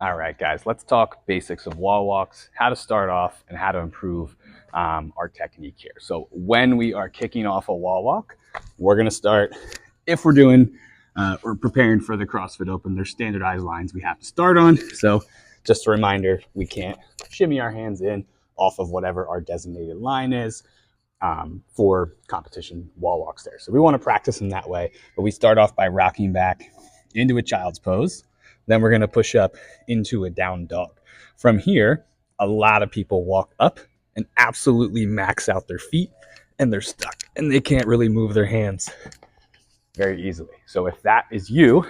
All right, guys, let's talk basics of wall walks, how to start off, and how to improve our technique here. So when we are kicking off a wall walk, we're going to start, if we're doing or preparing for the CrossFit Open, there's standardized lines we have to start on. So just a reminder, we can't shimmy our hands in off of whatever our designated line is for competition wall walks there. So we want to practice in that way, but we start off by rocking back into a child's pose. Then we're going to push up into a down dog. From here, a lot of people walk up and absolutely max out their feet, and they're stuck and they can't really move their hands very easily. So if that is you,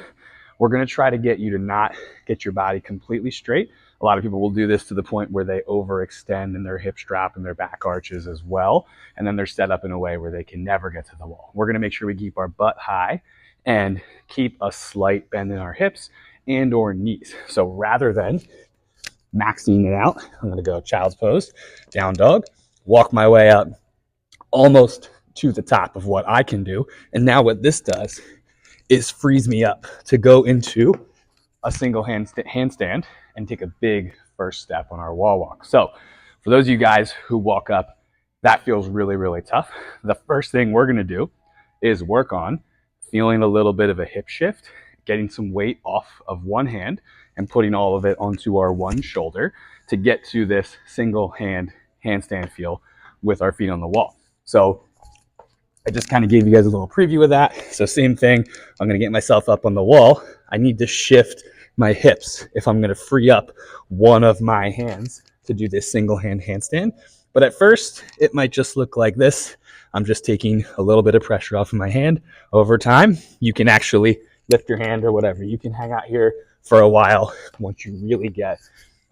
we're going to try to get you to not get your body completely straight. A lot of people will do this to the point where they overextend and their hips drop and their back arches as well. And then they're set up in a way where they can never get to the wall. We're going to make sure we keep our butt high and keep a slight bend in our hips and or knees. So rather than maxing it out, I'm going to go child's pose, down dog, walk my way up almost to the top of what I can do. And now what this does is frees me up to go into a single handstand and take a big first step on our wall walk. So for those of you guys who walk up, that feels really, really tough. The first thing we're going to do is work on feeling a little bit of a hip shift, getting some weight off of one hand and putting all of it onto our one shoulder to get to this single hand handstand feel with our feet on the wall. So I just kind of gave you guys a little preview of that. So same thing, I'm going to get myself up on the wall. I need to shift my hips if I'm going to free up one of my hands to do this single hand handstand. But at first, it might just look like this. I'm just taking a little bit of pressure off of my hand. Over time, you can actually lift your hand or whatever. You can hang out here for a while once you really get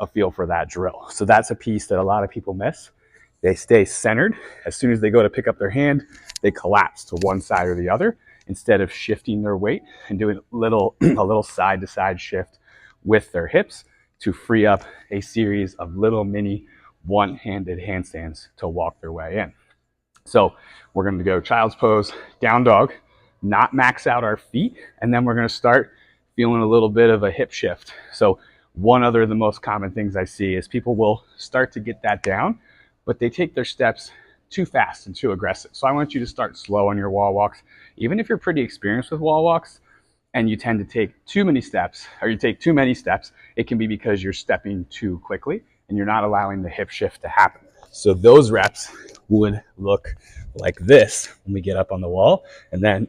a feel for that drill. So that's a piece that a lot of people miss. They stay centered. As soon as they go to pick up their hand, they collapse to one side or the other instead of shifting their weight and doing a little side to side shift with their hips to free up a series of little mini one-handed handstands to walk their way in. So we're going to go child's pose, down dog, not max out our feet, and then we're going to start feeling a little bit of a hip shift. So one other of the most common things I see is people will start to get that down, but they take their steps too fast and too aggressive. So I want you to start slow on your wall walks. Even if you're pretty experienced with wall walks and you tend to take too many steps, or you take too many steps, it can be because you're stepping too quickly and you're not allowing the hip shift to happen. So those reps would look like this when we get up on the wall, and then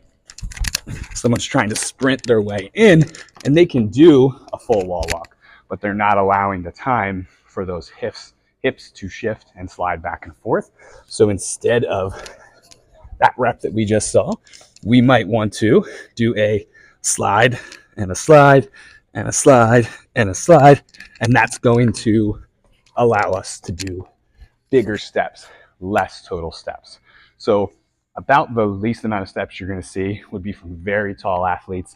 someone's trying to sprint their way in and they can do a full wall walk, but they're not allowing the time for those hips to shift and slide back and forth. So instead of that rep that we just saw, we might want to do a slide and a slide and a slide and a slide, and that's going to allow us to do bigger steps, less total steps. So about the least amount of steps you're going to see would be from very tall athletes,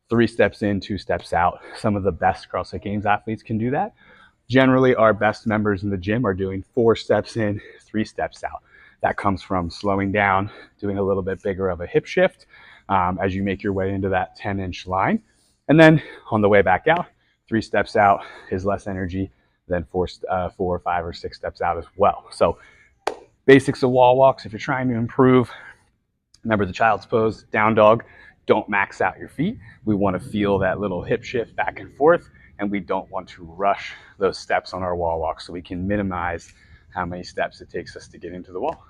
3 steps in, 2 steps out. Some of the best CrossFit Games athletes can do that. Generally, our best members in the gym are doing 4 steps in, 3 steps out. That comes from slowing down, doing a little bit bigger of a hip shift as you make your way into that 10-inch line. And then on the way back out, 3 steps out is less energy than 4 or 5 or 6 steps out as well. So basics of wall walks, if you're trying to improve, remember the child's pose, down dog, don't max out your feet. We want to feel that little hip shift back and forth, and we don't want to rush those steps on our wall walk so we can minimize how many steps it takes us to get into the wall.